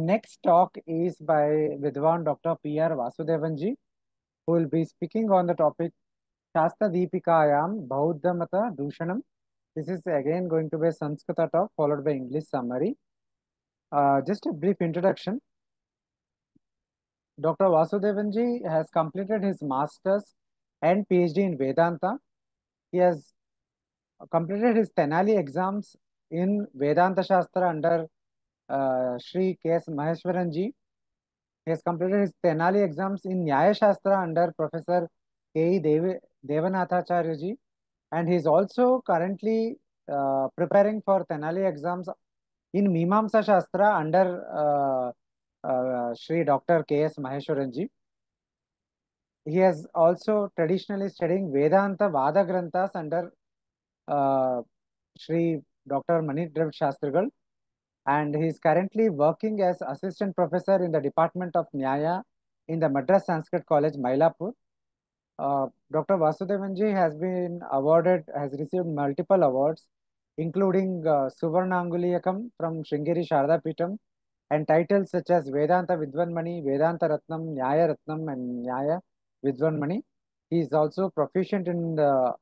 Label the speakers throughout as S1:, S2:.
S1: next talk is by Vidwan Dr. P.R. Vasudevanji, who will be speaking on the topic Shastra Deepikayam Bauddha Mata Dushanam. This is again going to be a Sanskrita talk followed by English summary. Just a brief introduction. Dr. Vasudevanji has completed his master's and PhD in Vedanta. He has completed his Tenali exams in Vedanta Shastra under Sri K.S. Maheshwaranji. He has completed his Tenali exams in Nyaya Shastra under Professor K.E. Devanathacharya ji, and he is also currently preparing for Tenali exams in Mimamsa Shastra under Sri Dr. K.S. Maheshwaran ji. He has also traditionally studying Vedanta Vada Granthas under Sri Dr. Mani Dravid Shastrigal, and he is currently working as assistant professor in the Department of Nyaya in the Madras Sanskrit College, Mylapore. Dr. Vasudevanji has received multiple awards, including Suvarnanguliyakam from Sringeri Sharada Peetham, and titles such as Vedanta Vidvanmani, Vedanta Ratnam, Nyaya Ratnam, and Nyaya Vidvanmani. He is also proficient in the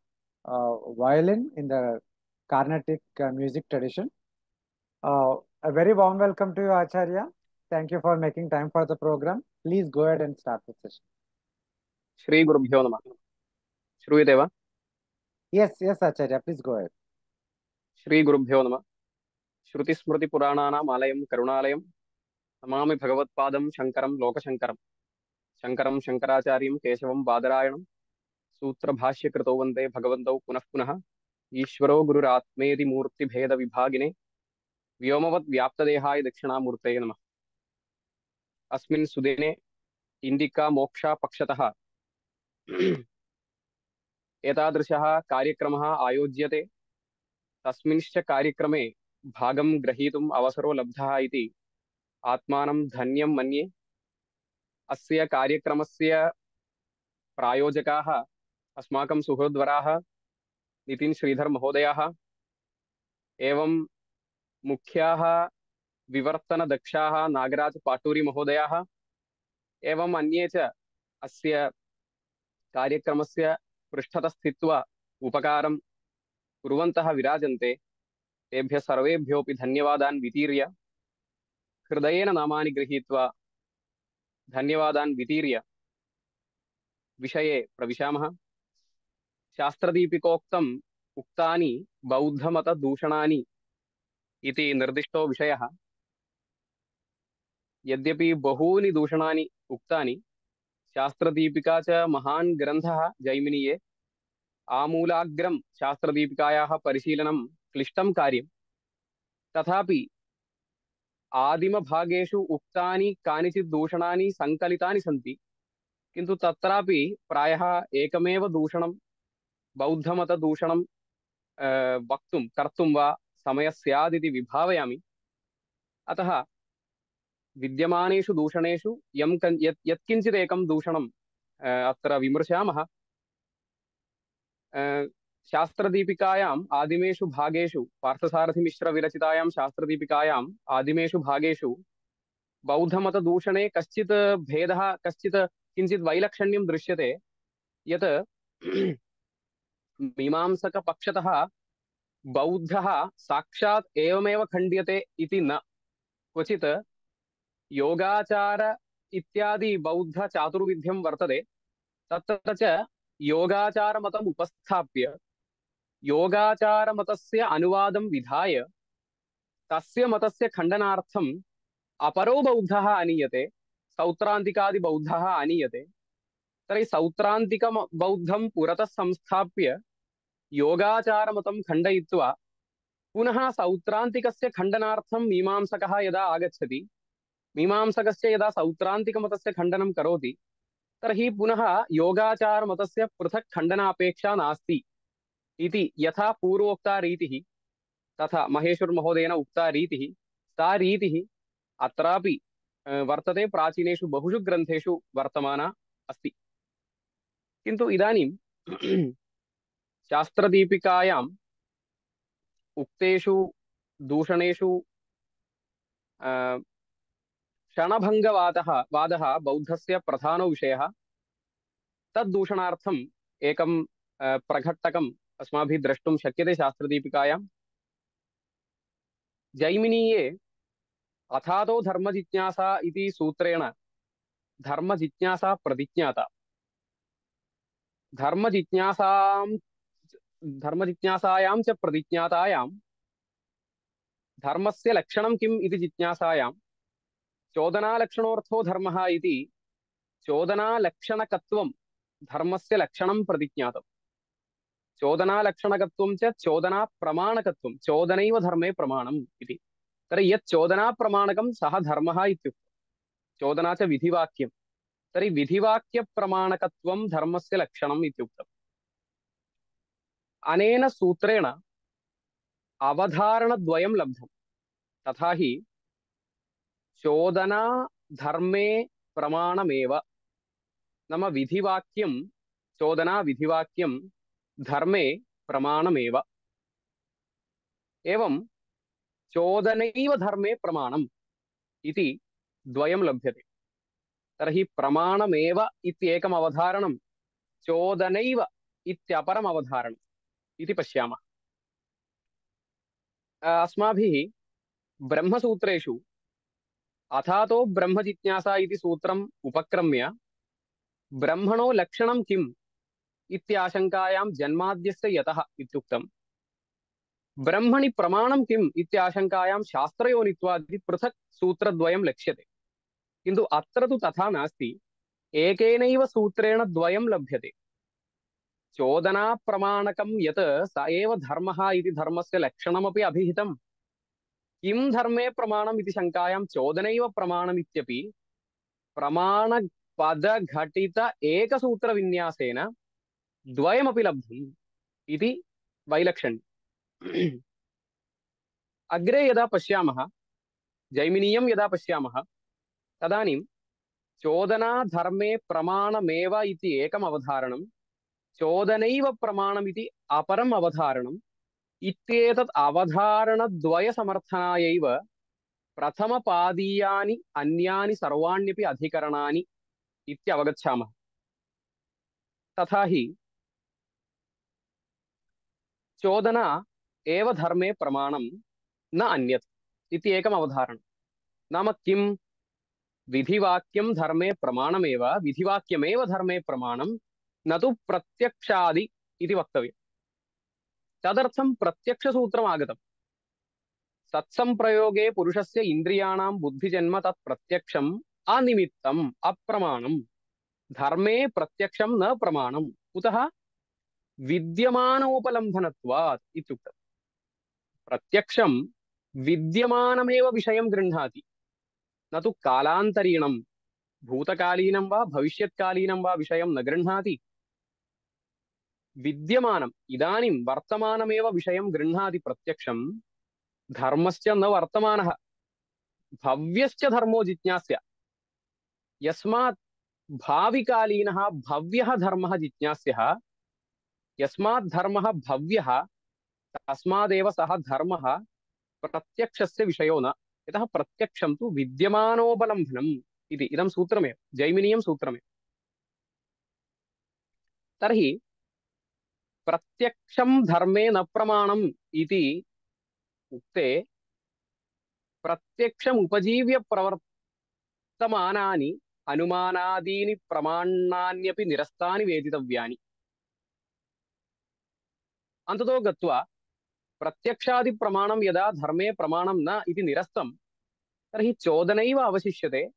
S1: violin in the Carnatic music tradition. A very warm welcome to you, Acharya. Thank you for making time for the program. Please go ahead and start the session.
S2: Shri Gurubhyo Namah. Shruyate va?
S1: Yes, Acharya, please go ahead.
S2: Shri Gurubhyo Namah. Shruti Smriti Purananam Alayam Karunalayam Namami Bhagavatpadam Shankaram Lokashankaram Shankaram Shankaracharyam Keshavam Badarayanam Sutra Bhashya Krito Vande Bhagavantau Punah Punah Ishvaro Gururatmeti Murti Bheda Vibhagine Vyomavat Vyapta Dehaya Dakshina Murte Namah. Asmin Sudene Indika Moksha Pakshatah एतादृशः कार्यक्रमः आयोज्यते तस्मिंश्च कार्यक्रमे भागं ग्रहीतुम् अवसरो लब्धः इति आत्मानं धन्यं मन्ये। अस्य कार्यक्रमस्य प्रायोजकाः अस्माकं सुहृद्वराः नितिन् श्रीधर महोदयाः एवं मुख्याः विवर्तनदक्षाः नागराज पाटूरी महोदयाः एवं अन्ये च अस्य कार्यक्रमस्य पृष्ठतः स्थित्वा उपकारं कुर्वन्तः विराजन्ते। तेभ्यः सर्वेभ्योऽपि धन्यवादान् वितीर्य हृदयेन नामानि गृहीत्वा धन्यवादान् वितीर्य विषये प्रविशामः। शास्त्रदीपिकोक्तम् उक्तानि बौद्धमतदूषणानि इति निर्दिष्टो विषयः। यद्यपि बहूनि दूषणानि उक्तानि, शास्त्रदीपिका च महान् ग्रन्थः जैमिनीये। आमूलाग्रं शास्त्रदीपिकायाः परिशीलनं क्लिष्टं कार्यं। तथापि आदिमभागेषु उक्तानि कानिचित् दूषणानि सङ्कलितानि सन्ति, किन्तु तत्रापि प्रायः एकमेव दूषणं बौद्धमतदूषणं कर्तुं वा समयः स्यादिति विभावयामि। अतः विद्यमानेषु दूषणेषु यत्किञ्चिदेकं दूषणम् अत्र विमृशामः। शास्त्रदीपिकायाम् आदिमेषु भागेषु पार्थसारथिमिश्रविरचितायां शास्त्रदीपिकायाम् आदिमेषु भागेषु बौद्धमतदूषणे कश्चित् भेदः, कश्चित् किञ्चित् वैलक्षण्यं दृश्यते। यत् मीमांसकपक्षतः बौद्धः साक्षात् एवमेव खण्ड्यते इति न, क्वचित् योगाचार इत्यादि बौद्धचातुर्विध्यं वर्तते। तत्र च योगाचारमतम् उपस्थाप्य योगाचारमतस्य अनुवादं विधाय तस्य मतस्य खण्डनार्थम् अपरो बौद्धः आनीयते, सौत्रान्तिकादिबौद्धः आनीयते। तर्हि सौत्रान्तिकबौद्धं पुरतः संस्थाप्य योगाचारमतं खण्डयित्वा पुनः सौत्रान्तिकस्य खण्डनार्थं मीमांसकः यदा आगच्छति, मीमांसकस्य यदा सौत्रान्तिकमतस्य खण्डनं करोति, तर्हि पुनः योगाचारमतस्य पृथक् खण्डनापेक्षा नास्ति इति यथा पूर्वोक्ता रीतिः, तथा महेश्वरमहोदयेन उक्ता रीतिः, सा रीतिः अत्रापि वर्तते, प्राचीनेषु बहुषु ग्रन्थेषु वर्तमाना अस्ति। किन्तु इदानीं शास्त्रदीपिकायाम् उक्तेषु दूषणेषु वादः बौद्धस्य प्रधानो विषयः। तद्दूषणार्थम् एकं प्रघट्टकम् अस्माभिः द्रष्टुं शक्यते शास्त्रदीपिकायां। जैमिनीये अथातो धर्मजिज्ञासा इति सूत्रेण धर्मजिज्ञासा प्रतिज्ञाता। धर्मजिज्ञासां धर्मजिज्ञासायां च प्रतिज्ञातायां धर्मस्य लक्षणं किम् इति जिज्ञासायां चोदनालक्षणोऽर्थो धर्मः इति चोदनालक्षणकत्वं धर्मस्य लक्षणं प्रतिज्ञातम्। चोदनालक्षणकत्वं च चोदनाप्रमाणकत्वं, चोदनैव धर्मे प्रमाणम् इति। तर्हि यत् चोदनाप्रमाणकं सः धर्मः इत्युक्तम्। चोदना च विधिवाक्यं, तर्हि विधिवाक्यप्रमाणकत्वं धर्मस्य लक्षणम् इत्युक्तम्। अनेन सूत्रेण अवधारणद्वयं लब्धम्। तथा हि चोदना धर्मे प्रमाणमेव, नाम विधिवाक्यं, चोदना विधिवाक्यं धर्मे प्रमाणमेव। एवं चोदनैव धर्मे प्रमाणम् इति द्वयं लभ्यते। तर्हि प्रमाणमेव इत्येकम् अवधारणं, चोदनैव इत्यपरम् अवधारणम् इति पश्यामः। अस्माभिः ब्रह्मसूत्रेषु अथातो ब्रह्मजिज्ञासा इति सूत्रम् उपक्रम्य ब्रह्मणो लक्षणं किम् इत्याशङ्कायां जन्माद्यस्य यतः इत्युक्तम्। ब्रह्मणि प्रमाणं किम् इत्याशङ्कायां शास्त्रयोनित्वादि पृथक् सूत्रद्वयं लक्ष्यते। किन्तु अत्र तु तथा नास्ति, एकेनैव सूत्रेण द्वयं लभ्यते। चोदनाप्रमाणकं यत् स एव धर्मः इति धर्मस्य लक्षणमपि अभिहितम्। किं धर्मे प्रमाणम् इति शङ्कायां चोदनैव प्रमाणम् इत्यपि प्रमाणपदघटित एकसूत्रविन्यासेन द्वयमपि लब्धम् इति वैलक्षण्यम्। अग्रे यदा पश्यामः, जैमिनीयं यदा पश्यामः, तदानीं चोदना धर्मे प्रमाणमेव इति एकम् अवधारणं, चोदनैव प्रमाणमिति अपरम् अवधारणम् इत्येतत् अवधारणद्वयसमर्थनायैव प्रथमपादीयानि अन्यानि सर्वाण्यपि अधिकरणानि इत्यवगच्छामः। तथा हि चोदना एव धर्मे प्रमाणं न अन्यत् इति एकम् अवधारणं। नाम किं? विधिवाक्यं धर्मे प्रमाणमेव, विधिवाक्यमेव धर्मे प्रमाणं, न तु प्रत्यक्षादि इति वक्तव्यम्। तदर्थं प्रत्यक्षसूत्रम् आगतम्। सत्संप्रयोगे पुरुषस्य इन्द्रियाणां बुद्धिजन्म तत् प्रत्यक्षम् अनिमित्तम् अप्रमाणम्, धर्मे प्रत्यक्षं न प्रमाणम्। कुतः? विद्यमानोपलम्भनत्वात् इत्युक्तम्। प्रत्यक्षं विद्यमानमेव विषयं गृह्णाति, न तु कालान्तरीणं, भूतकालीनं वा भविष्यत्कालीनं वा विषयं न गृह्णाति। विद्यमानम् इदानीं वर्तमानमेव विषयं गृह्णाति प्रत्यक्षं। धर्मश्च न वर्तमानः, भव्यश्च धर्मो जिज्ञास्य। यस्मात् भाविकालीनः भव्यः धर्मः जिज्ञास्यः, यस्मात् धर्मः भव्यः तस्मादेव सः धर्मः प्रत्यक्षस्य विषयो न। यतः प्रत्यक्षं तु विद्यमानोपलम्भनम् इति इदं सूत्रमेव, जैमिनीयं सूत्रमेव। तर्हि प्रत्यक्षं धर्मे न प्रमाणम् इति उक्ते प्रत्यक्षम् उपजीव्य प्रवर्तमानानि अनुमानादीनि प्रमाणान्यपि निरस्तानि वेदितव्यानि। अन्ततो गत्वा प्रत्यक्षादि प्रमाणं यदा धर्मे प्रमाणं न इति निरस्तं, तर्हि चोदनैव अवशिष्यते।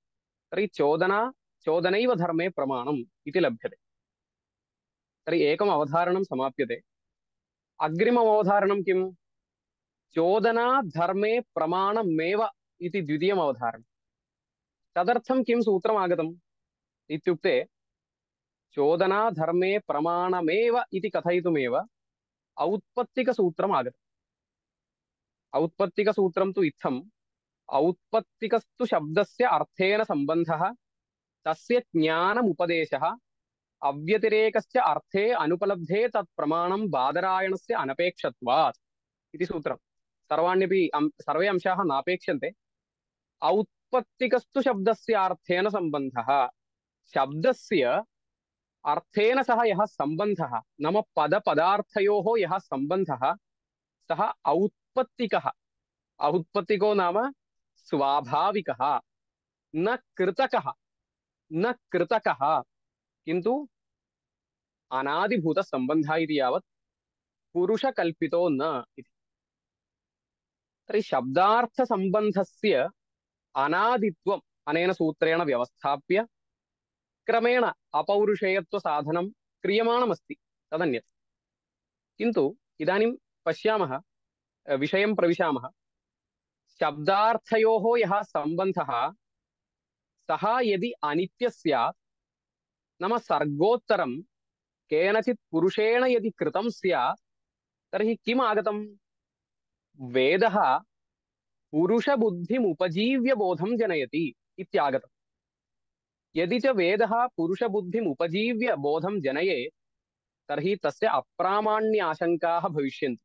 S2: तर्हि चोदनैव धर्मे प्रमाणम् इति लभ्यते। तर्हि एकम् अवधारणं समाप्यते। अग्रिमम् अवधारणं किम्? चोदना धर्मे प्रमाणमेव इति द्वितीयम् अवधारणम्। तदर्थं किं सूत्रम् आगतम् इत्युक्ते, चोदना धर्मे प्रमाणमेव इति कथयितुमेव औत्पत्तिकसूत्रम् आगतम्। औत्पत्तिकसूत्रं तु इत्थम्: औत्पत्तिकस्तु शब्दस्य अर्थेन सम्बन्धः, तस्य ज्ञानमुपदेशः, अव्यतिरेकस्य अर्थे अनुपलब्धे तत् प्रमाणं बादरायणस्य अनपेक्षत्वात् इति सूत्रम्। सर्वे अंशाः नापेक्ष्यन्ते। औत्पत्तिकस्तु शब्दस्य अर्थेन सम्बन्धः। शब्दस्य अर्थेन सह यः सम्बन्धः नाम पदपदार्थयोः यः सम्बन्धः सः औत्पत्तिकः। औत्पत्तिको नाम स्वाभाविकः, न कृतकः। न कृतकः किन्तु अनादिभूतसम्बन्धः इति यावत् पुरुषकल्पितो न इति। तर्हि शब्दार्थसम्बन्धस्य अनादित्वम् अनेन सूत्रेण व्यवस्थाप्य क्रमेण अपौरुषेयत्वसाधनं क्रियमाणमस्ति, तदन्यत्। किन्तु इदानीं पश्यामः, विषयं प्रविशामः। शब्दार्थयोः यः सम्बन्धः सः यदि अनित्यः स्यात्, नाम सर्गोत्तरं केनचित् पुरुषेण यदि कृतं स्यात्, तर्हि किम् आगतं? वेदः पुरुषबुद्धिमुपजीव्य बोधं जनयति इत्यागतम्। यदि च वेदः पुरुषबुद्धिमुपजीव्य बोधं जनयेत्, तर्हि तस्य अप्रामाण्याशङ्काः भविष्यन्ति।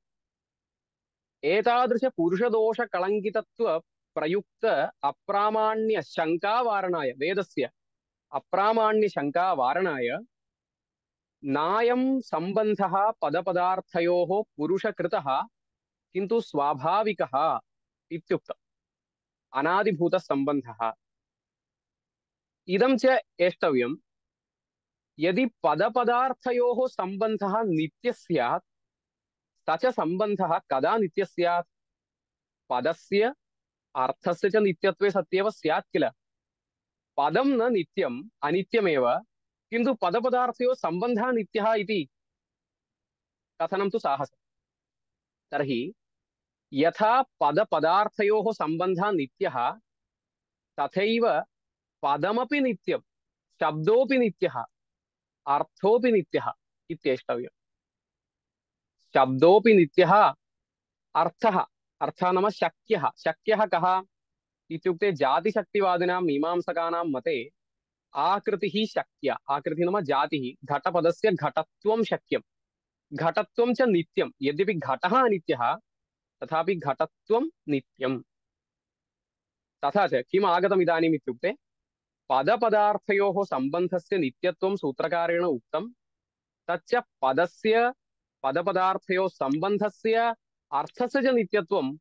S2: एतादृश पुरुषदोषकलङ्कितत्व प्रयुक्त अप्रामाण्यशङ्कावारणाय, वेदस्य अप्रामाण्यशङ्कावारणाय नायं सम्बन्धः पदपदार्थयोः पुरुषकृतः किन्तु स्वाभाविकः इत्युक्तम्। अनादिभूतसम्बन्धः इदं च एष्टव्यम्। यदि पदपदार्थयोः सम्बन्धः नित्यः स्यात्, स च सम्बन्धः कदा नित्यः स्यात्? पदस्य अर्थस्य च नित्यत्वे सत्येव स्यात् किल। पदं न नित्यम्, अनित्यमेव, किन्तु पदपदार्थयोः सम्बन्धः नित्यः इति कथनं तु साहसम्। तर्हि यथा पदपदार्थयोः सम्बन्धः नित्यः, तथैव पदमपि नित्यं, शब्दोऽपि नित्यः, अर्थोऽपि नित्यः इत्येष्टव्यम्। शब्दोऽपि नित्यः, अर्थः, अर्थः नाम शक्यः। शक्यः कः इत्युक्ते जातिशक्तिवादिनां मीमांसकानां मते आकृतिः शक्या। आकृतिः नाम जातिः। घटपदस्य घटत्वं शक्यं, घटत्वं च नित्यं। यद्यपि घटः अनित्यः, तथापि घटत्वं नित्यम्। तथा च किम् आगतम् इदानीम् इत्युक्ते, पदपदार्थयोः सम्बन्धस्य नित्यत्वं सूत्रकारेण उक्तं, तच्च पदस्य पदपदार्थयोः सम्बन्धस्य अर्थस्य च नित्यत्वं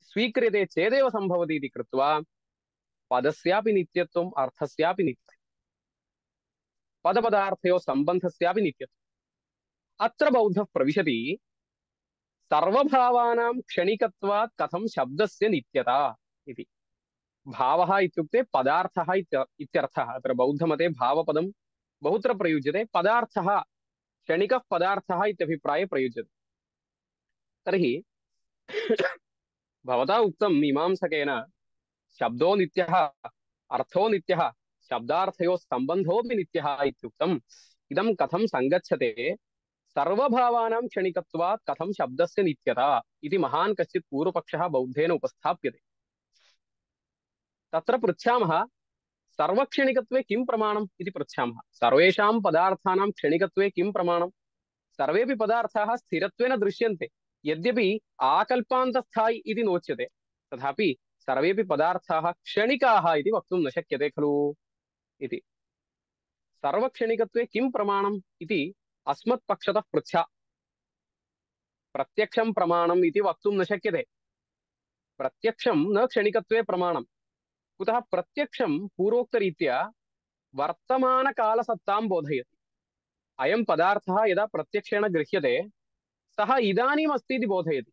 S2: स्वीक्रियते चेदेव सम्भवति इति कृत्वा पदस्यापि नित्यत्वम्, अर्थस्यापि नित्यत्वम्, पदपदार्थयोः सम्बन्धस्यापि नित्यत्वम्। अत्र बौद्धः प्रविशति सर्वभावानां क्षणिकत्वात् कथं शब्दस्य नित्यता इति। भावः इत्युक्ते पदार्थः इत्यर्थः। अत्र बौद्धमते भावपदं बहुत्र प्रयुज्यते। पदार्थः, क्षणिकः पदार्थः इत्यभिप्राये प्रयुज्यते। तर्हि भवता उक्तं मीमांसकेन शब्दो नित्यः, अर्थो नित्यः, शब्दार्थयोः सम्बन्धोऽपि नित्यः इत्युक्तम्। इदं कथं सङ्गच्छते? सर्वभावानां क्षणिकत्वात् कथं शब्दस्य नित्यता इति महान् कश्चित् पूर्वपक्षः बौद्धेन उपस्थाप्यते। तत्र पृच्छामः, सर्वक्षणिकत्वे किं प्रमाणम् इति पृच्छामः। सर्वेषां पदार्थानां क्षणिकत्वे किं प्रमाणम्? सर्वेपि पदार्थाः स्थिरत्वेन दृश्यन्ते। यद्यपि आकल्पान्तस्थायि इति नोच्यते, तथापि सर्वेपि पदार्थाः क्षणिकाः इति वक्तुं न शक्यते खलु इति। सर्वक्षणिकत्वे किं प्रमाणम् इति अस्मत्पक्षतः पृच्छा। प्रत्यक्षं प्रमाणम् इति वक्तुं न शक्यते। प्रत्यक्षं न क्षणिकत्वे प्रमाणम्। कुतः? प्रत्यक्षं पूर्वोक्तरीत्या वर्तमानकालसत्तां बोधयति। अयं पदार्थः यदा प्रत्यक्षेण गृह्यते, सः इदानीम् अस्ति इति बोधयति।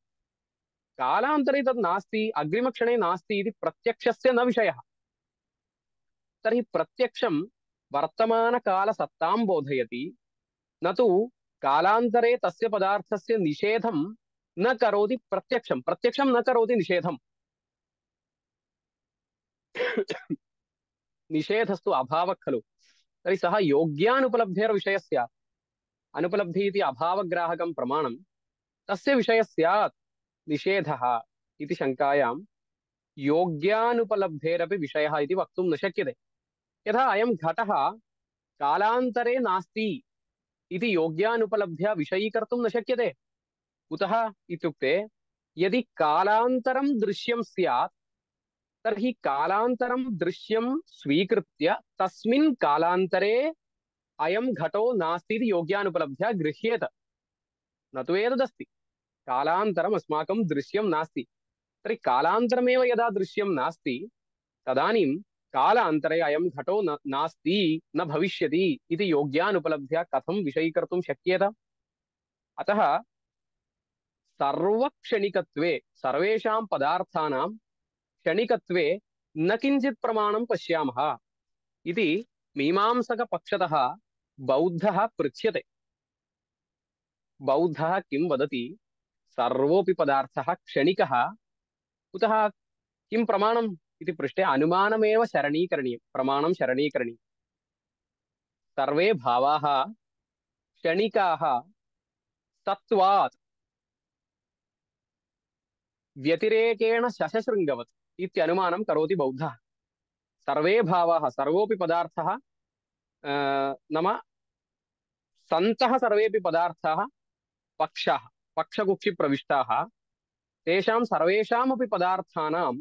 S2: कालान्तरे तत् नास्ति, अग्रिमक्षणे नास्ति इति प्रत्यक्षस्य न विषयः। तर्हि प्रत्यक्षं वर्तमानकालसत्तां बोधयति, न तु कालान्तरे तस्य पदार्थस्य निषेधं न करोति। प्रत्यक्षं प्रत्यक्षं न करोति निषेधम्। निषेधस्तु अभावः खलु। तर्हि सः योग्यानुपलब्धेर्विषयः स्यात्। अनुपलब्धिः इति अभावग्राहकं प्रमाणं, तस्य विषयः स्यात् निषेधः इति शङ्कायां योग्यानुपलब्धेरपि विषयः इति वक्तुं न शक्यते। यथा अयं घटः कालान्तरे नास्ति इति योग्यानुपलब्ध्या विषयीकर्तुं न शक्यते। कुतः इत्युक्ते, यदि कालान्तरं दृश्यं स्यात्, तर्हि कालान्तरं दृश्यं स्वीकृत्य तस्मिन् कालान्तरे अयं घटो नास्ति इति योग्यानुपलब्ध्या गृह्येत। न तु एतदस्ति, कालान्तरम् अस्माकं दृश्यं नास्ति। तर्हि कालान्तरमेव यदा दृश्यं नास्ति तदानीं कालान्तरे अयं घटो नास्ति न भविष्यति इति योग्यानुपलब्ध्या कथं विषयीकर्तुं शक्येत? अतः सर्वक्षणिकत्वे, सर्वेषां पदार्थानां क्षणिकत्वे न किञ्चित् प्रमाणं पश्यामः इति मीमांसकपक्षतः बौद्धः पृच्छ्यते। बौद्धः किं वदति? सर्वोऽपि पदार्थः क्षणिकः, कुतः किं प्रमाणम् इति पृष्टे अनुमानमेव शरणीकरणीयं, प्रमाणं शरणीकरणीयम्। सर्वे भावाः क्षणिकाः सत्त्वात् व्यतिरेकेण शशशृङ्गवत् इत्यनुमानं करोति बौद्धः। सर्वे भावाः, सर्वोऽपि पदार्थः नाम सन्तः सर्वेऽपि पदार्थाः पक्षाः, पक्षकुक्षिप्रविष्टाः, तेषां सर्वेषामपि पदार्थानां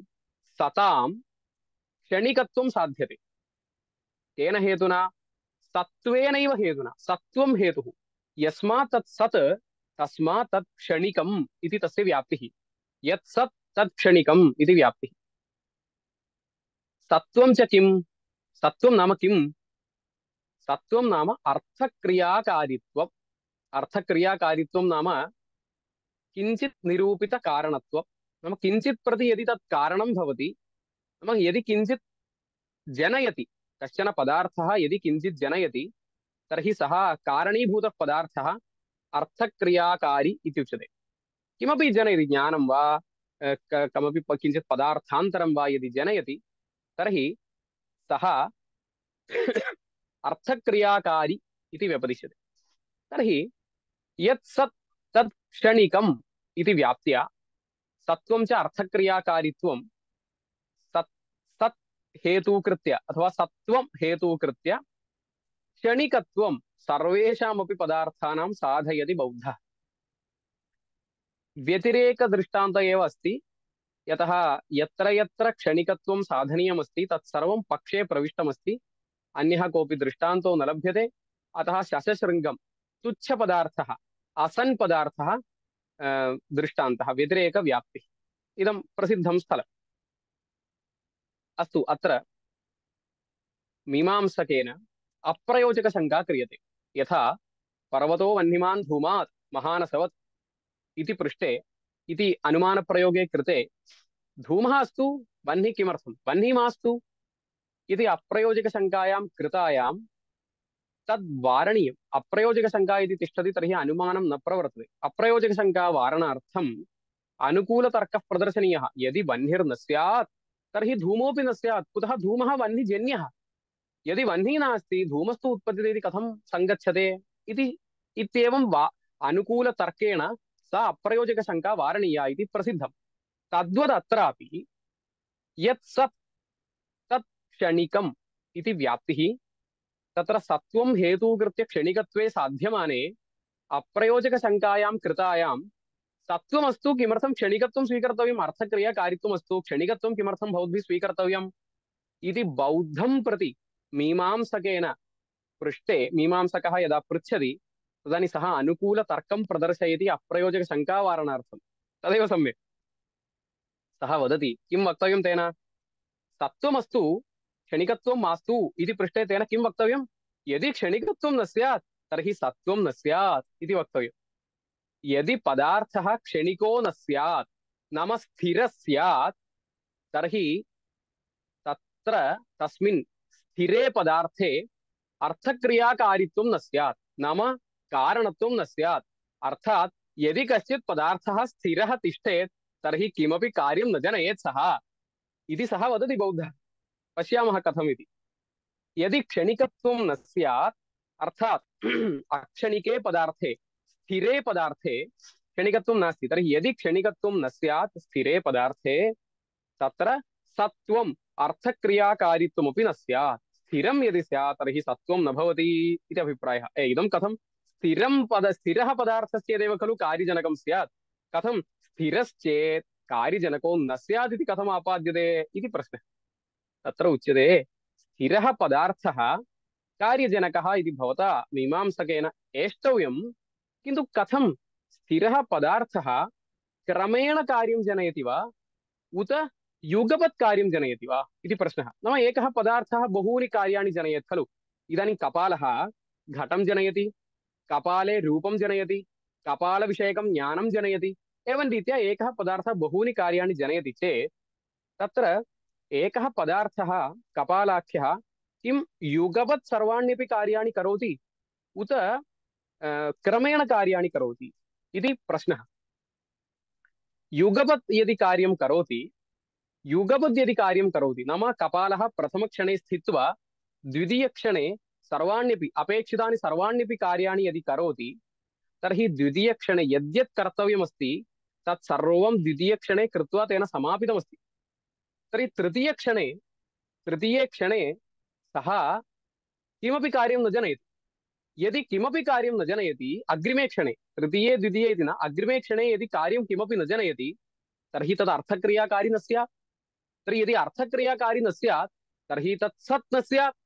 S2: सतां क्षणिकत्वं साध्यते। केन हेतुना? सत्त्वेनैव हेतुना। सत्त्वं हेतुः, यस्मात् तत् सत् तस्मात् तत् क्षणिकम् इति तस्य व्याप्तिः। यत् सत् तत् क्षणिकम् इति व्याप्तिः। सत्त्वं च किम्? सत्त्वं नाम किम्? सत्त्वं नाम अर्थक्रियाकारित्वम्। अर्थक्रियाकारित्वं नाम किञ्चित् निरूपितकारणत्वं। नाम किञ्चित् प्रति यदि तत् कारणं भवति, नाम यदि किञ्चित् जनयति, कश्चन पदार्थः यदि किञ्चित् जनयति तर्हि सः कारणीभूतः पदार्थः अर्थक्रियाकारी इति उच्यते। किमपि जनयति, ज्ञानं वा कमपि किञ्चित् पदार्थान्तरं वा यदि जनयति तर्हि सः अर्थक्रियाकारी इति व्यपदिश्यते। तर्हि यत् सत् तत् क्षणिकम् इति व्याप्त्या सत्त्वं च अर्थक्रियाकारित्वं सत् सत् हेतूकृत्य अथवा सत्त्वं हेतूकृत्य क्षणिकत्वं सर्वेषामपि पदार्थानां साधयति बौद्धः। व्यतिरेकदृष्टान्त एव अस्ति, यतः यत्र यत्र क्षणिकत्वं साधनीयमस्ति तत्सर्वं पक्षे प्रविष्टमस्ति, अन्यः कोऽपि दृष्टान्तो न लभ्यते। अतः शशशृङ्गं तुच्छपदार्थः, असन् पदार्थः दृष्टान्तः, व्यतिरेकव्याप्तिः। इदं प्रसिद्धं स्थलम्। अस्तु, अत्र मीमांसकेन अप्रयोजकशङ्का क्रियते। यथा पर्वतो वह्निमान् धूमात् महानसवत् इति पृष्टे इति अनुमानप्रयोगे कृते धूमः अस्तु, वह्निः किमर्थं, वह्निः मास्तु इति अप्रयोजकशङ्कायां कृतायां तद् वारणीयम्। अप्रयोजकशङ्का यदि तिष्ठति तर्हि अनुमानं न प्रवर्तते। अप्रयोजकशङ्का वारणार्थम् अनुकूलतर्कः प्रदर्शनीयः। यदि वह्निर्न स्यात् तर्हि धूमोऽपि न स्यात्। कुतः? धूमः वह्निजन्यः। यदि वह्निः नास्ति धूमस्तु उत्पद्यते इति कथं सङ्गच्छते इति इत्येवं अनुकूलतर्केण सा अप्रयोजकशङ्का वारणीया इति प्रसिद्धम्। तद्वदत्रापि यत् सत् तत् क्षणिकम् इति व्याप्तिः, तत्र सत्त्वं हेतूकृत्य क्षणिकत्वे साध्यमाने अप्रयोजकशङ्कायां कृतायां सत्त्वमस्तु, किमर्थं क्षणिकत्वं स्वीकर्तव्यम्, अर्थक्रियाकारित्वमस्तु, क्षणिकत्वं किमर्थं भवद्भिः स्वीकर्तव्यम् इति बौद्धं प्रति मीमांसकेन पृष्टे मीमांसकः यदा पृच्छति तदानीं सः अनुकूलतर्कं प्रदर्शयति अप्रयोजकशङ्कावारणार्थं। तदेव सम्यक्। सः वदति, किं वक्तव्यं तेन? सत्त्वमस्तु क्षणिकत्वं मास्तु इति पृष्टे तेन किं वक्तव्यं? यदि क्षणिकत्वं न स्यात् तर्हि सत्त्वं न स्यात् इति वक्तव्यम्। यदि पदार्थः क्षणिको न स्यात् नाम स्थिरः स्यात् तर्हि तत्र तस्मिन् स्थिरे पदार्थे अर्थक्रियाकारित्वं न स्यात्, नाम कारणत्वं न स्यात्। अर्थात् यदि कश्चित् पदार्थः स्थिरः तिष्ठेत् तर्हि किमपि कार्यं न जनयेत् सः इति सः वदति बौद्धः। पश्यामः कथम् इति। यदि क्षणिकत्वं न स्यात्, अर्थात् अक्षणिके पदार्थे, स्थिरे पदार्थे क्षणिकत्वं नास्ति, तर्हि यदि क्षणिकत्वं न स्यात् स्थिरे पदार्थे तत्र सत्त्वम् अर्थक्रियाकारित्वमपि न स्यात्। स्थिरं यदि स्यात् तर्हि सत्त्वं न भवति इति अभिप्रायः। इदं कथं? स्थिरः पदार्थस्येदेव खलु कार्यजनकं स्यात्। कथं? स्थिरश्चेत् कार्यजनको न स्यात् इति कथम् आपाद्यते इति प्रश्नः। तत्र उच्यते स्थिरः पदार्थः कार्यजनकः इति भवता मीमांसकेन एष्टव्यं, किन्तु कथं स्थिरः पदार्थः क्रमेण कार्यं जनयति वा उत युगपत् कार्यं जनयति वा इति प्रश्नः। नाम एकः पदार्थः बहूनि कार्याणि जनयेत् खलु। इदानीं कपालः घटं जनयति, कपाले रूपं जनयति, कपालविषयकं ज्ञानं जनयति। एवं रीत्या एकः पदार्थः बहूनि कार्याणि जनयति चेत् तत्र एकः पदार्थः कपालाख्यः किं युगपत् सर्वाण्यपि कार्याणि करोति उत क्रमेण कार्याणि करोति इति प्रश्नः। युगपत् यदि कार्यं करोति, युगपद् यदि कार्यं करोति नाम कपालः प्रथमक्षणे स्थित्वा द्वितीयक्षणे सर्वाण्यपि अपेक्षितानि सर्वाण्यपि कार्याणि यदि करोति, तर्हि द्वितीयक्षणे यद्यत् कर्तव्यमस्ति तत् सर्वं द्वितीयक्षणे कृत्वा तेन समापितमस्ति। तर्हि तृतीये क्षणे सः किमपि कार्यं न जनयति। यदि किमपि कार्यं न जनयति अग्रिमे क्षणे, तृतीये द्वितीये इति न, अग्रिमे क्षणे यदि कार्यं किमपि न जनयति तर्हि तद् अर्थक्रियाकारी न स्यात्। तर्हि यदि अर्थक्रियाकारी न स्यात् तर्हि तत् सत् न स्यात्।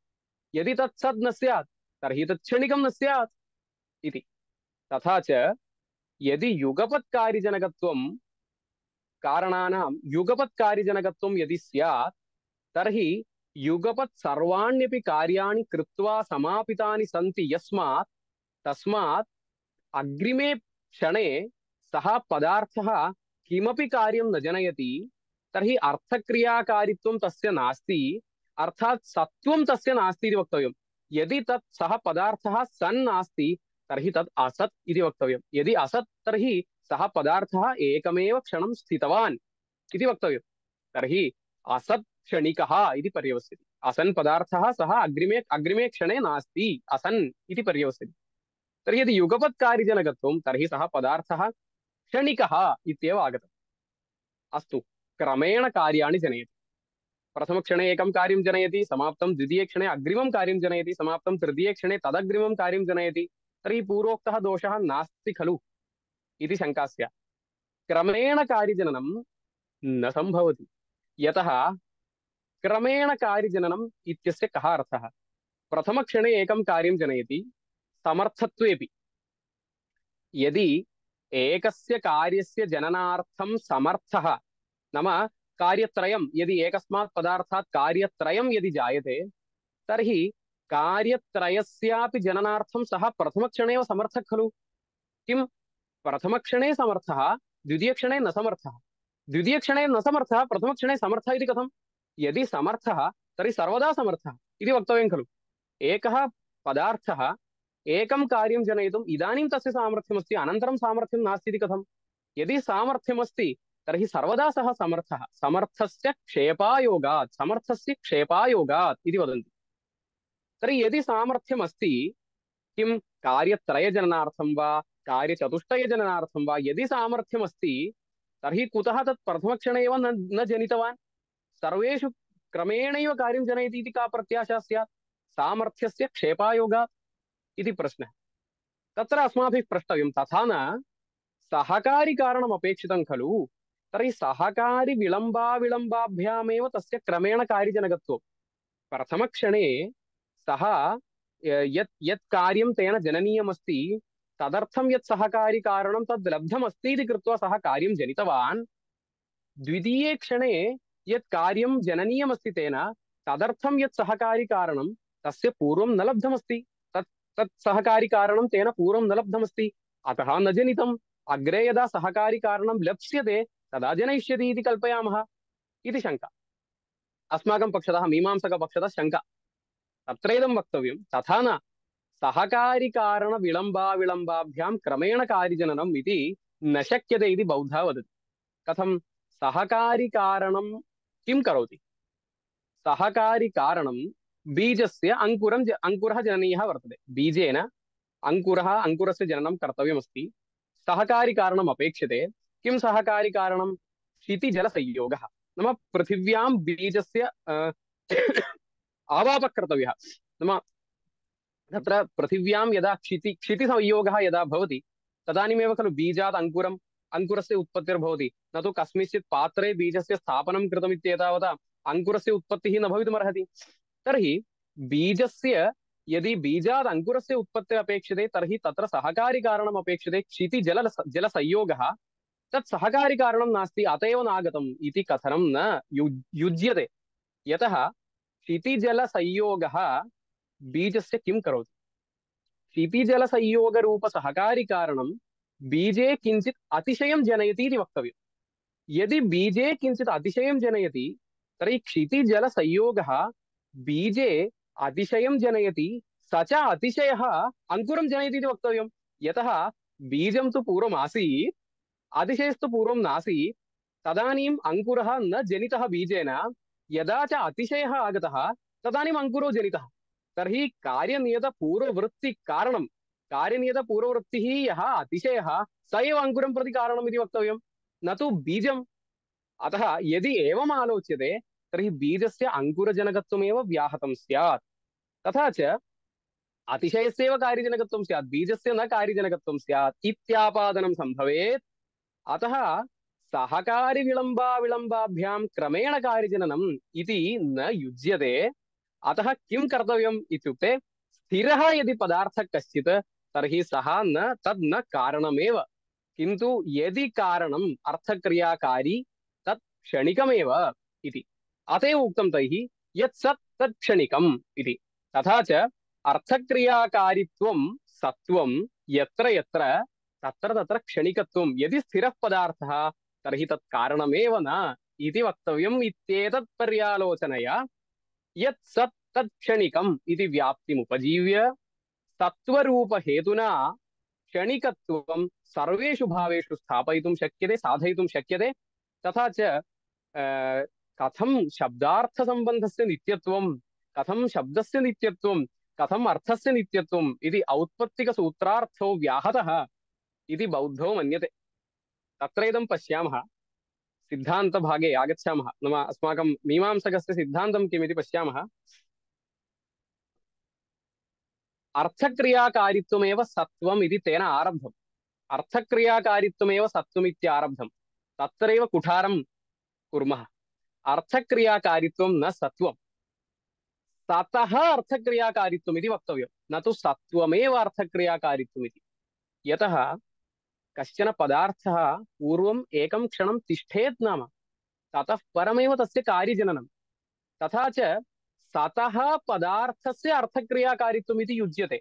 S2: यदि तत् सत् न स्यात् तर्हि तत् क्षणिकं न स्यात् इति। तथा च यदि युगपत्कार्यजनकत्वं कारणानां युगपत्कार्यजनकत्वं यदि स्यात् तर्हि युगपत् सर्वाण्यपि कार्याणि कृत्वा समापितानि सन्ति यस्मात् तस्मात् अग्रिमे क्षणे सः पदार्थः किमपि कार्यं न जनयति तर्हि अर्थक्रियाकारित्वं तस्य नास्ति, अर्थात् सत्त्वं तस्य नास्ति इति वक्तव्यं। यदि तत् सः पदार्थः सन् नास्ति तर्हि तत् असत् इति वक्तव्यं। यदि असत् तर्हि सः पदार्थः एकमेव क्षणं स्थितवान् इति वक्तव्यं। तर्हि असत् क्षणिकः इति पर्यवस्यति। असन् पदार्थः सः अग्रिमे क्षणे नास्ति, असन् इति पर्यवस्यति। तर्हि यदि युगपत्कार्यजनकत्वं तर्हि सः पदार्थः क्षणिकः इत्येव आगतम्। अस्तु, क्रमेण कार्याणि जनयति। प्रथमक्षणे एकं कार्यं जनयति, समाप्तं। द्वितीये क्षणे अग्रिमं कार्यं जनयति, समाप्तं। तृतीये क्षणे तदग्रिमं कार्यं जनयति। तर्हि पूर्वोक्तः दोषः नास्ति खलु इति शङ्का स्यात्। क्रमेण कार्यजननं न सम्भवति, यतः क्रमेण कार्यजननम् इत्यस्य कः अर्थः? प्रथमक्षणे एकं कार्यं जनयति समर्थत्वेपि। यदि एकस्य कार्यस्य जननार्थं समर्थः नाम कार्यत्रयं, यदि एकस्मात् पदार्थात् कार्यत्रयं यदि जायते तर्हि कार्यत्रयस्यापि जननार्थं सः प्रथमक्षणे एव समर्थः खलु। किं प्रथमक्षणे समर्थः, द्वितीयक्षणे न समर्थः, द्वितीयक्षणे न समर्थः, प्रथमक्षणे समर्थः इति कथं? यदि समर्थः तर्हि सर्वदा समर्थः इति वक्तव्यं खलु। एकः पदार्थः एकं कार्यं जनयितुम् इदानीं तस्य सामर्थ्यमस्ति, अनन्तरं सामर्थ्यं नास्ति इति कथं? यदि सामर्थ्यमस्ति तर्हि सर्वदा सः समर्थः। समर्थस्य क्षेपायोगात्, समर्थस्य क्षेपायोगात् इति वदन्ति। तर्हि यदि सामर्थ्यमस्ति, किं कार्यत्रयजननार्थं वा कार्यचतुष्टयजननार्थं वा यदि सामर्थ्यमस्ति तर्हि कुतः तत् प्रथमक्षणे एव न जनितवान्? सर्वेषु क्रमेणैव कार्यं जनयति इति का प्रत्याशा स्यात्? सामर्थ्यस्य क्षेपायोगात् इति प्रश्नः। तत्र अस्माभिः प्रष्टव्यं, तथा न सहकारिकारणम् अपेक्षितं खलु। तर्हि सहकारिविलम्बाविलम्बाभ्यामेव तस्य क्रमेण कार्यजनकत्वं। प्रथमक्षणे सः यत् यत् कार्यं तेन जननीयमस्ति तदर्थं यत् सहकारिकारणं तद् लब्धमस्ति इति कृत्वा सः कार्यं जनितवान्। द्वितीये क्षणे यत् कार्यं जननीयमस्ति तेन तदर्थं यत् सहकारिकारणं तस्य पूर्वं न लब्धमस्ति, तत् सहकारिकारणं तेन पूर्वं न लब्धमस्ति, अतः न जनितम्। अग्रे यदा सहकारिकारणं लप्स्यते तदा जनयिष्यति इति कल्पयामः इति शङ्का। अस्माकं पक्षतः, मीमांसकपक्षतः शङ्का। तत्रेदं वक्तव्यं, तथा न सहकारिकारणविलम्बाविलम्बाभ्यां क्रमेण कार्यजननम् इति न शक्यते इति बौद्धः वदति। कथं? सहकारिकारणं किं करोति? सहकारिकारणं बीजस्य अंकुरः जननीयः वर्तते। बीजेन अंकुरस्य जननं कर्तव्यमस्ति। सहकारिकारणम् अपेक्षते। किं सहकारिकारणं? क्षितिजलसंयोगः। नाम पृथिव्यां बीजस्य आवापः कर्तव्यः। नाम तत्र पृथिव्यां यदा क्षितिसंयोगः यदा भवति तदानीमेव खलु बीजात् अंकुरं, अङ्कुरस्य उत्पत्तिर्भवति, न तु कस्मिंश्चित् पात्रे बीजस्य स्थापनं कृतमित्येतावता अङ्कुरस्य उत्पत्तिः न भवितुमर्हति। तर्हि बीजस्य यदि बीजात् अङ्कुरस्य उत्पत्तिरपेक्षते तर्हि तत्र सहकारिकारणम् अपेक्षते। क्षितिजलसंयोगः तत् सहकारिकारणं नास्ति, अत एव नागतम् इति कथनं न युज्यते। यतः क्षितिजलसंयोगः बीजस्य किं करोति? क्षितिजलसंयोगरूपसहकारिकारणं बीजे किञ्चित् अतिशयं जनयति इति वक्तव्यम्। यदि बीजे किञ्चित् अतिशयं जनयति तर्हि क्षितिजलसंयोगः बीजे अतिशयं जनयति, स च अतिशयः अङ्कुरं जनयति इति वक्तव्यम्। यतः बीजं तु पूर्वम् आसीत्, अतिशयस्तु पूर्वं नासीत्, तदानीम् अङ्कुरः न जनितः बीजेन। यदा च अतिशयः आगतः तदानीम् अङ्कुरो जनितः। तर्हि कार्यनियतपूर्ववृत्तिकारणं, कार्यनियतपूर्ववृत्तिः यः अतिशयः स एव अङ्कुरं प्रति कारणम् इति वक्तव्यं, न तु बीजम्। अतः यदि एवम् आलोच्यते तर्हि बीजस्य अङ्कुरजनकत्वमेव व्याहतं स्यात्। तथा च अतिशयस्यैव कार्यजनकत्वं स्यात्, बीजस्य न कार्यजनकत्वं स्यात् इत्यापादनं सम्भवेत्। अतः सहकारिविलम्बाविलम्बाभ्यां क्रमेण कार्यजननम् इति न युज्यते। अतः किं कर्तव्यम् इत्युक्ते, स्थिरः यदि पदार्थः कश्चित् तर्हि सः न तद् न कारणमेव, किन्तु यदि कारणम् अर्थक्रियाकारी तत् क्षणिकमेव इति। अत एव उक्तं तैः यत् सत् तत् क्षणिकम् इति। तथा च अर्थक्रियाकारित्वं सत्वं यत्र यत्र तत्र तत्र क्षणिकत्वं। यदि स्थिरः पदार्थः तर्हि तत् कारणमेव न इति वक्तव्यम् इत्येतत् पर्यालोचनया यत् सत् तत् क्षणिकम् इति व्याप्तिमुपजीव्य सत्वरूपहेतुना क्षणिकत्वं सर्वेषु भावेषु स्थापयितुं शक्यते, साधयितुं शक्यते। तथा च कथं शब्दार्थसम्बन्धस्य नित्यत्वं, कथं शब्दस्य नित्यत्वं, कथम् अर्थस्य नित्यत्वम् इति औत्पत्तिकसूत्रार्थो व्याहतः इति बौद्धो मन्यते। तत्र इदं पश्यामः, सिद्धान्तभागे आगच्छामः, नाम अस्माकं मीमांसकस्य सिद्धान्तं किमिति पश्यामः। अर्थक्रियाकारित्वमेव सत्वम् इति तेन आरब्धम्। अर्थक्रियाकारित्वमेव सत्वमित्यारब्धम्, तत्रैव कुठारं कुर्मः। अर्थक्रियाकारित्वं न सत्वम्, ततः अर्थक्रियाकारित्वम् इति वक्तव्यं, न तु सत्वमेव अर्थक्रियाकारित्वम् इति। यतः कश्चन पदार्थः पूर्वम् एकं क्षणं तिष्ठेत् नाम ततः परमेव तस्य कार्यजननं। तथा च सतः पदार्थस्य अर्थक्रियाकारित्वम् इति युज्यते।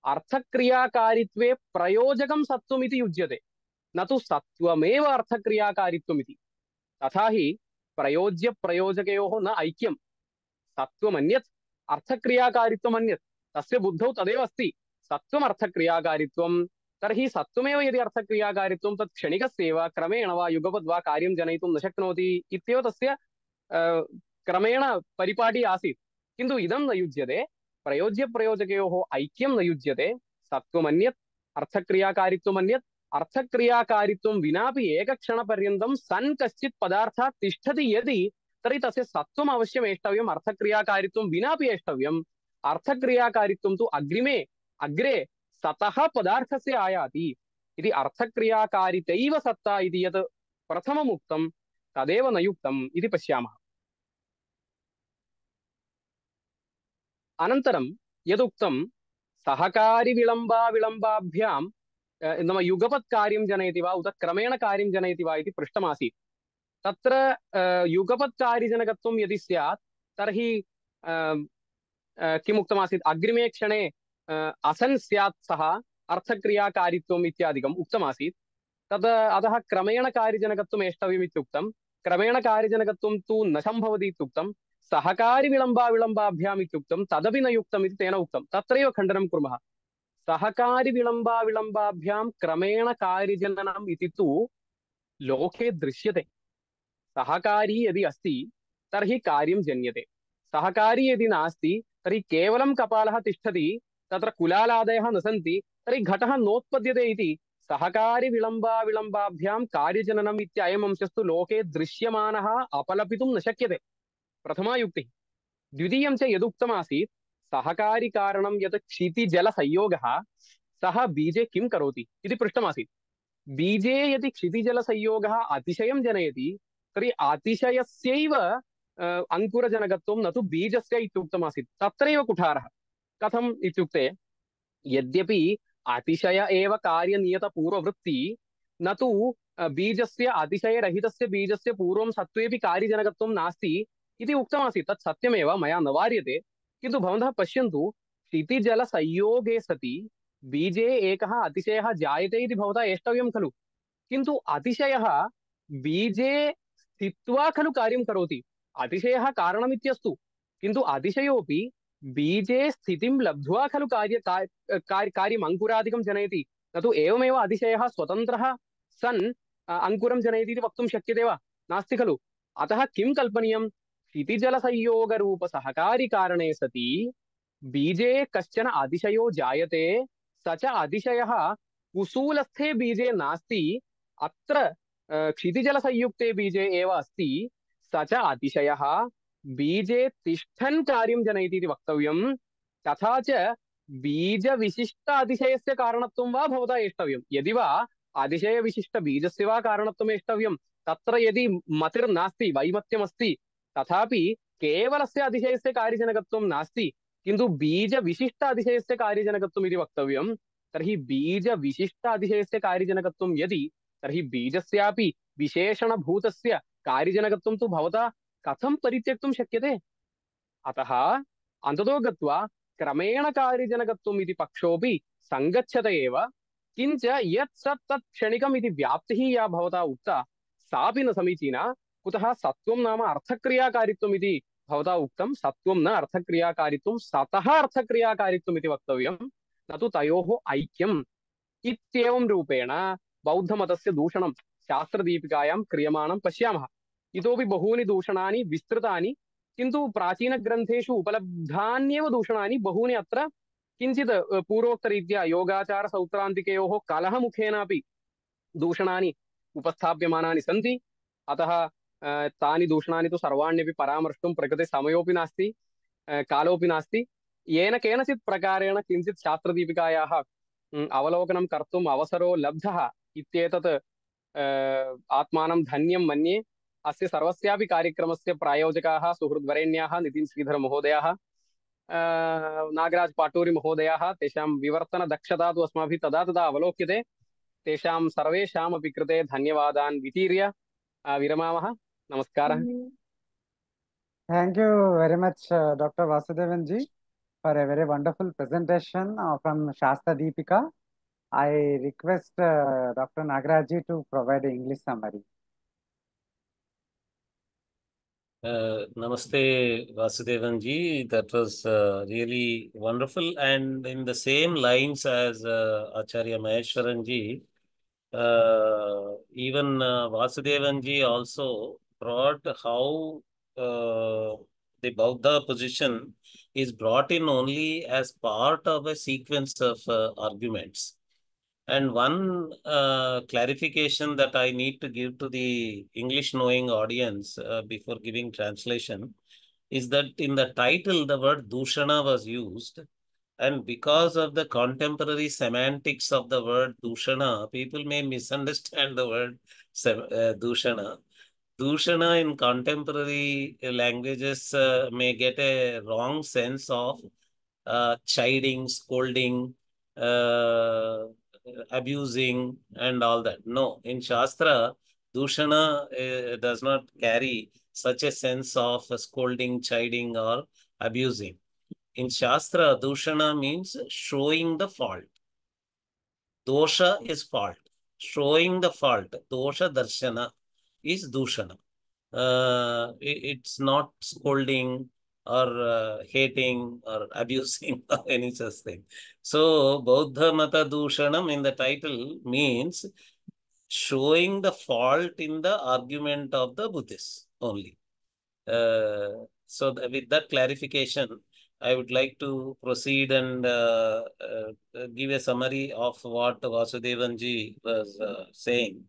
S2: अर्थक्रियाकारित्वे प्रयोजकं सत्वम् इति युज्यते, न तु सत्वमेव अर्थक्रियाकारित्वम् इति। तथा हि प्रयोज्यप्रयोजकयोः न ऐक्यं। सत्वमन्यत् अर्थक्रियाकारित्वमन्यत्, तस्य बुद्धौ तदेव अस्ति, सत्वम् अर्थक्रियाकारित्वं। तर्हि सत्वमेव यदि अर्थक्रियाकारित्वं तत् क्षणिकस्यैव, क्रमेण वा युगपद् वा कार्यं जनयितुं न शक्नोति इत्येव तस्य क्रमेण परिपाटी आसीत्। किन्तु इदं न युज्यते, प्रयोज्यप्रयोजकयोः ऐक्यं न युज्यते। सत्वमन्यत् अर्थक्रियाकारित्वमन्यत्, अर्थक्रियाकारित्वं विनापि एकक्षणपर्यन्तं सन् कश्चित् पदार्थः तिष्ठति यदि, तर्हि तस्य सत्वम् अवश्यम् एष्टव्यम्, अर्थक्रियाकारित्वं विनापि एष्टव्यम्। अर्थक्रियाकारित्वं तु अग्रे सतः पदार्थस्य आयाति इति। अर्थक्रियाकारितैव सत्ता इति यत् प्रथमम् उक्तं तदेव न युक्तम् इति पश्यामः। अनन्तरं यदुक्तं सहकारिविलम्बाविलम्बाभ्यां नाम युगपत् कार्यं जनयति वा उत क्रमेण कार्यं जनयति वा इति पृष्टमासीत्। तत्र युगपत् कार्यजनकत्वं यदि स्यात् तर्हि किमुक्तमासीत्, अग्रिमे क्षणे असन् स्यात् सः अर्थक्रियाकारित्वम् इत्यादिकम् उक्तमासीत्। तद् अतः क्रमेण कार्यजनकत्वम् एष्टव्यम् इत्युक्तं, क्रमेण कार्यजनकत्वं तु न सम्भवति इत्युक्तं, सहकारिविलम्बाविलम्बाभ्याम् इत्युक्तं, तदपि न युक्तम् इति तेन उक्तं। तत्रैव खण्डनं कुर्मः। सहकारिविलम्बाविलम्बाभ्यां क्रमेण कार्यजननम् इति तु लोके दृश्यते। सहकारी यदि अस्ति तर्हि कार्यं जन्यते, सहकारी यदि नास्ति तर्हि केवलं कपालः तिष्ठति, तत्र कुलालादयः न सन्ति, तर्हि घटः नोत्पद्यते इति। सहकारिविलम्बाविलम्बाभ्यां कार्यजननम् इत्ययम् अंशस्तु लोके दृश्यमानः अपलपितुं न शक्यते, प्रथमा युक्तिः। द्वितीयं च यदुक्तमासीत्, सहकारिकारणं यत् क्षितिजलसंयोगः, सः बीजे किं करोति इति पृष्टमासीत्। बीजे यदि क्षितिजलसंयोगः अतिशयं जनयति तर्हि अतिशयस्यैव अङ्कुरजनकत्वं न तु बीजस्य इत्युक्तमासीत्। तत्रैव कुठारः। कथम् इत्युक्ते यद्यपि अतिशय एव कार्यनियतपूर्ववृत्ति न तु बीजस्य अतिशयरहितस्य बीजस्य पूर्वं सत्त्वेपि कार्यजनकत्वं नास्ति इति उक्तमासीत्। तत् सत्यमेव, मया न वार्यते। किन्तु भवन्तः पश्यन्तु, क्षितिजलसंयोगे सति बीजे एकः अतिशयः जायते इति भवता एष्टव्यं खलु। किन्तु अतिशयः बीजे स्थित्वा खलु कार्यं करोति। अतिशयः कारणमित्यस्तु, किन्तु अतिशयोऽपि बीजे स्थितिं लब्ध्वा खलु कार्यम् अङ्कुरादिकं जनयति। न तु एवमेव अतिशयः स्वतन्त्रः सन् अङ्कुरं जनयति इति वक्तुं शक्यते वा? नास्ति खलु। अतः किं कल्पनीयं? क्षितिजलसंयोगरूपसहकारिकारणे सति बीजे कश्चन अतिशयो जायते, स च अतिशयः कुसूलस्थे बीजे नास्ति, अत्र क्षितिजलसंयुक्ते बीजे एव अस्ति। स च अतिशयः बीजे तिष्ठन् कार्यं जनयति इति वक्तव्यं। तथा च बीजविशिष्ट अतिशयस्य कारणत्वं वा भवता एष्टव्यं। यदि वा अतिशयविशिष्टबीजस्य वा कारणत्वम् एष्टव्यं, तत्र यदि मतिर्नास्ति, वैमत्यमस्ति, तथापि केवलस्य अतिशयस्य कार्यजनकत्वं नास्ति, किन्तु बीजविशिष्ट अतिशयस्य कार्यजनकत्वम् इति वक्तव्यं। तर्हि बीजविशिष्ट अतिशयस्य कार्यजनकत्वं यदि, तर्हि बीजस्यापि विशेषणभूतस्य कार्यजनकत्वं तु भवता कथं परित्यक्तुं शक्यते? अतः अन्ततो गत्वा क्रमेण कार्यजनकत्वम् इति पक्षोऽपि सङ्गच्छत एव। किञ्च यत् सत् तत् क्षणिकम् इति व्याप्तिः या भवता उक्ता, सापि न समीचीना। कुतः? सत्त्वं नाम अर्थक्रियाकारित्वम् इति भवता उक्तं। सत्त्वं न अर्थक्रियाकारित्वं, सतः अर्थक्रियाकारित्वम् इति वक्तव्यं, न तु तयोः ऐक्यम् इत्येवं रूपेण बौद्धमतस्य दूषणं शास्त्रदीपिकायां क्रियमाणं पश्यामः। इतोपि बहूनि दूषणानि विस्तृतानि, किन्तु प्राचीनग्रन्थेषु उपलब्धान्येव दूषणानि बहूनि अत्र किञ्चित् पूर्वोक्तरीत्या योगाचारसौत्रान्तिकयोः कलहमुखेनापि दूषणानि उपस्थाप्यमानानि सन्ति। अतः तानि दूषणानि तु सर्वाण्यपि परामर्ष्टुं प्रकृते समयोऽपि नास्ति, कालोऽपि नास्ति। येन केनचित् प्रकारेण किञ्चित् शास्त्रदीपिकायाः अवलोकनं कर्तुम् अवसरो लब्धः इत्येतत् आत्मानं धन्यं मन्ये। अस्य सर्वस्यापि कार्यक्रमस्य प्रायोजकाः सुहृद्वरेण्याः नितिन् श्रीधर महोदयाः, नागराज पाटूरी महोदयाः, तेषां विवर्तनदक्षता तु अस्माभिः तदा तदा अवलोक्यते। तेषां सर्वेषामपि कृते धन्यवादान् वितीर्य विरमामः। नमस्कारः।
S1: Thank you very much, Dr. Vasudevan ji, for a very wonderful presentation from Shastra Deepika. I request Dr. Nagaraj ji to provide an English summary.
S3: Namaste, Vasudevan ji. That was really wonderful. And in the same lines as Acharya Maheshwaran ji, even Vasudevan ji also brought how the Bauddha position is brought in only as part of a sequence of arguments. And one clarification that I need to give to the English-knowing audience before giving translation is that in the title, the word Dushana was used. And because of the contemporary semantics of the word Dushana, people may misunderstand the word Dushana. Dushana in contemporary languages may get a wrong sense of chiding, scolding, abusing and all that. No, in Shastra, Dushana does not carry such a sense of scolding, chiding or abusing. In Shastra, Dushana means showing the fault. Dosha is fault. Showing the fault, Dosha Darshana is Dushana. It's not scolding or hating or abusing or any such thing. So, Bauddha Mata Dushanam in the title means showing the fault in the argument of the Buddhists only. So, with that clarification, I would like to proceed and give a summary of what Vasudevan ji was saying.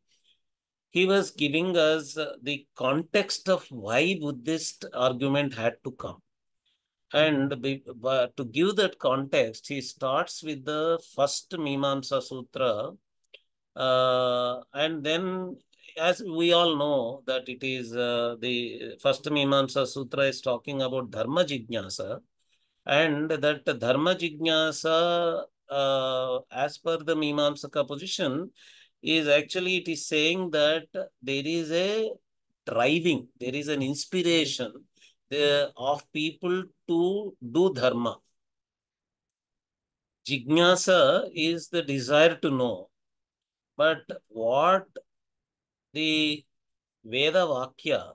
S3: He was giving us the context of why Buddhist argument had to come. And to give that context, he starts with the first Mimamsa Sutra, And then, as we all know, that it is the first Mimamsa Sutra is talking about Dharma Jignasa, and that Dharma Jignasa, as per the Mimamsaka position, is actually, it is saying that there is a driving, there is an inspiration of people to do Dharma. Jignasa is the desire to know. But what the Veda Vakya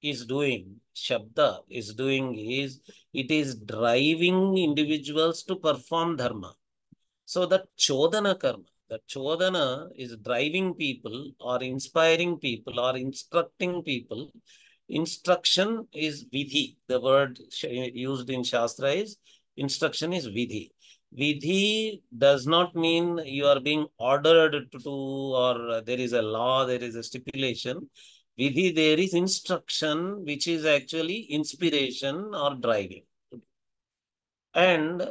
S3: is doing, Shabda is doing, is it is driving individuals to perform Dharma. So the Chodana Karma, the Chodana is driving people or inspiring people or instructing people. Instruction is Vidhi. The word used in Shastra is instruction is Vidhi. Vidhi does not mean you are being ordered to do, or there is a law, there is a stipulation. Vidhi, there is instruction, which is actually inspiration or driving. And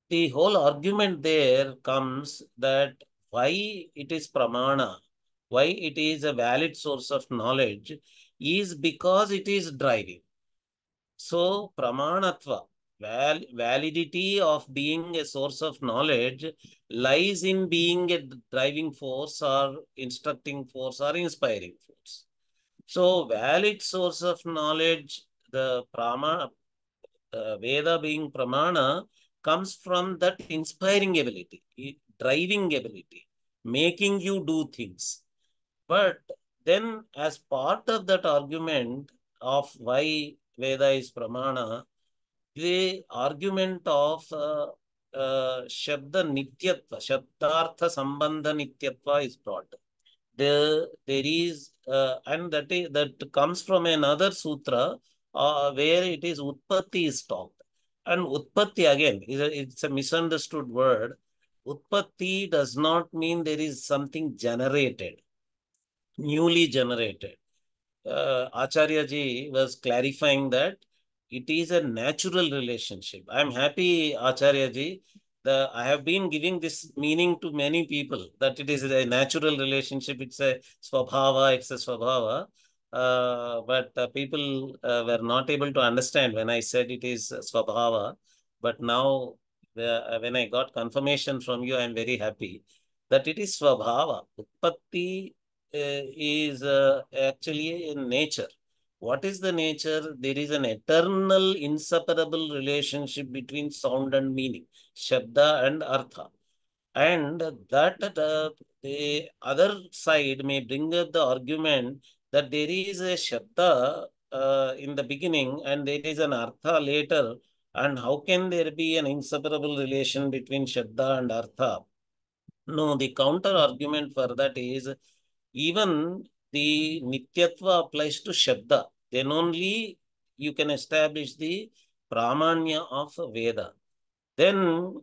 S3: the whole argument there comes that why it is pramana, why it is a valid source of knowledge, is because it is driving. So, pramanatva, validity of being a source of knowledge lies in being a driving force or instructing force or inspiring force. So, valid source of knowledge, the Veda being pramana, comes from that inspiring ability, driving ability, making you do things. But then, as part of that argument of why Veda is pramana, the argument of Shabda Nityatva, Shabdartha Sambandha Nityatva is brought. There is, and that comes from another sutra where it is Utpatti is talked. And Utpatti again it's a misunderstood word. Utpatti does not mean there is something generated, newly generated. Acharya ji was clarifying that it is a natural relationship. I'm happy, Acharya ji. I have been giving this meaning to many people that it is a natural relationship. It's a swabhava, it's a swabhava. But people were not able to understand when I said it is swabhava. But now, when I got confirmation from you, I'm very happy that it is swabhava. Utpatti is actually in nature. What is the nature? There is an eternal, inseparable relationship between sound and meaning, Shabda and Artha. And that the other side may bring up the argument that there is a Shabda in the beginning and there is an Artha later. And how can there be an inseparable relation between Shabda and Artha? No, the counter argument for that is even the Nityatva applies to Shabda. Then only you can establish the Pramanya of Veda. Then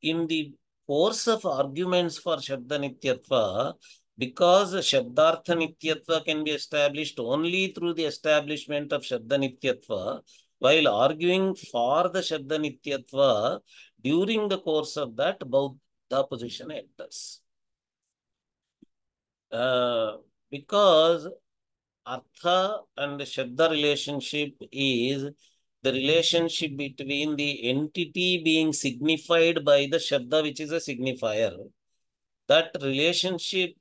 S3: in the course of arguments for Shabda Nityatva, because Shabdartha Nityatva can be established only through the establishment of Shabda Nityatva, while arguing for the Shabda Nityatva, during the course of that, Bauddha position enters. Because Artha and Shabda relationship is the relationship between the entity being signified by the Shabda, which is a signifier. That relationship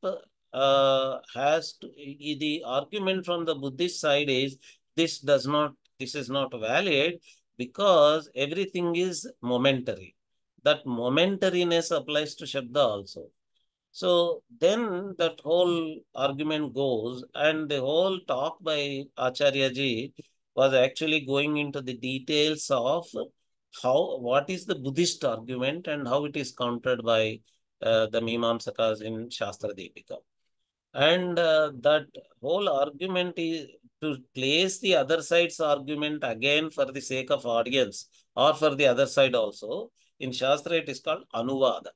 S3: has to, the argument from the Buddhist side is this is not valid because everything is momentary. That momentariness applies to Shabda also. So then that whole argument goes, and the whole talk by Acharya ji was actually going into the details of what is the Buddhist argument and how it is countered by the Mimamsakas in Shastra Deepika. And that whole argument is to place the other side's argument again for the sake of audience or for the other side also. In Shastra, it is called Anuvada.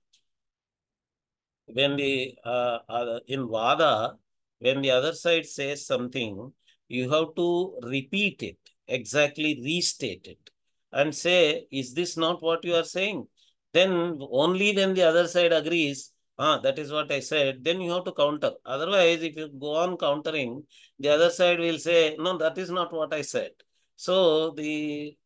S3: When in Vada, when the other side says something, you have to repeat it, exactly restate it, and say, is this not what you are saying? Then only when the other side agrees, That is what I said. Then you have to counter. Otherwise, if you go on countering, the other side will say, no, that is not what I said. So the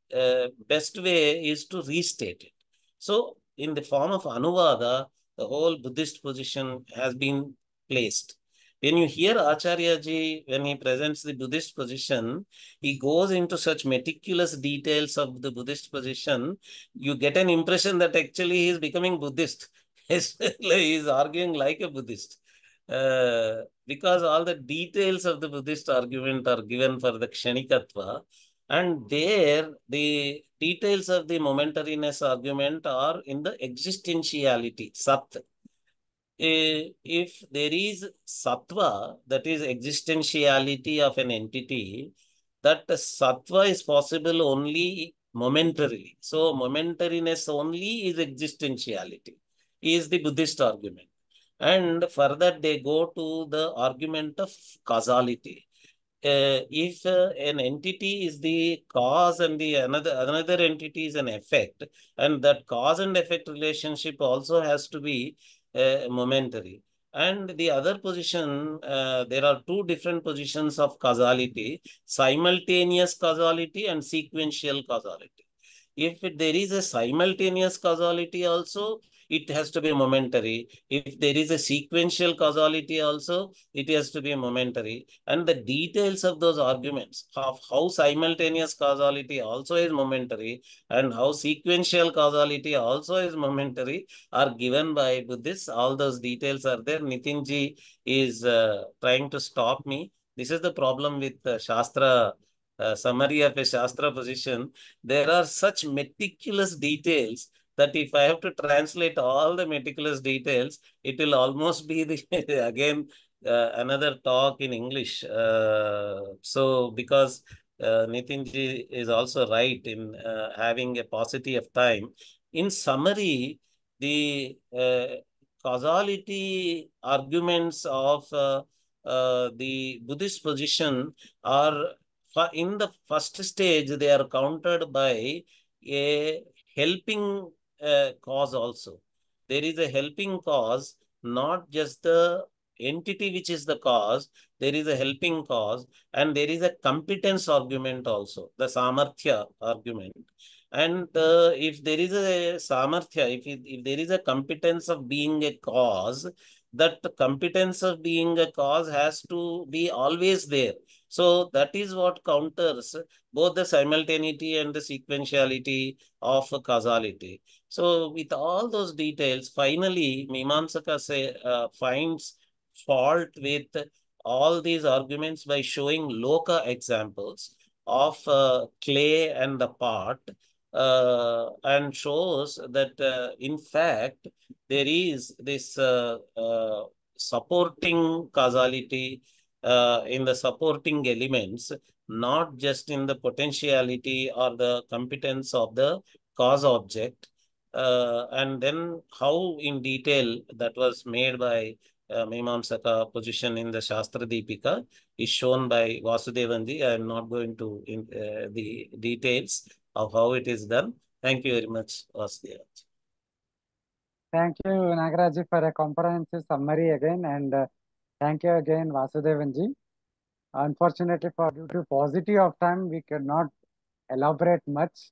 S3: best way is to restate it. So in the form of Anuvada, the whole Buddhist position has been placed. When you hear Acharya Ji, when he presents the Buddhist position, he goes into such meticulous details of the Buddhist position, you get an impression that actually he is becoming Buddhist. He's arguing like a Buddhist. Because all the details of the Buddhist argument are given for the Kshanikatva. And there, the details of the momentariness argument are in the existentiality, Sat. If there is Sattva, that is existentiality of an entity, that Sattva is possible only momentarily. So, momentariness only is existentiality, is the Buddhist argument. And further, they go to the argument of causality. If an entity is the cause and the another entity is an effect, and that cause and effect relationship also has to be momentary. And the other position, there are two different positions of causality: simultaneous causality and sequential causality. If there is a simultaneous causality also, it has to be momentary. If there is a sequential causality also, it has to be momentary. And the details of those arguments of how simultaneous causality also is momentary and how sequential causality also is momentary are given by Buddhists. All those details are there. Nitinji is trying to stop me. This is the problem with Shastra, summary of a Shastra position. There are such meticulous details that if I have to translate all the meticulous details, it will almost be the again another talk in English. So because Nitinji is also right in having a paucity of time. In summary, the causality arguments of the Buddhist position are in the first stage, they are countered by a helping cause also. There is a helping cause, not just the entity which is the cause, there is a helping cause, and there is a competence argument also, the Samarthya argument. And if there is a Samarthya, if there is a competence of being a cause, that competence of being a cause has to be always there. So that is what counters both the simultaneity and the sequentiality of causality. So with all those details, finally, Mimamsaka finds fault with all these arguments by showing loka examples of clay and the pot, and shows that in fact there is this supporting causality in the supporting elements, not just in the potentiality or the competence of the cause object. And then how in detail that was made by Mimamsaka position in the Shastra Deepika is shown by Vasudevanji. I am not going to the details of how it is done. Thank you very much, Vasudevanji.
S1: Thank you, Nagaraji, for a comprehensive summary again, and thank you again, Vasudevanji. Unfortunately, due to paucity of time, we cannot elaborate much.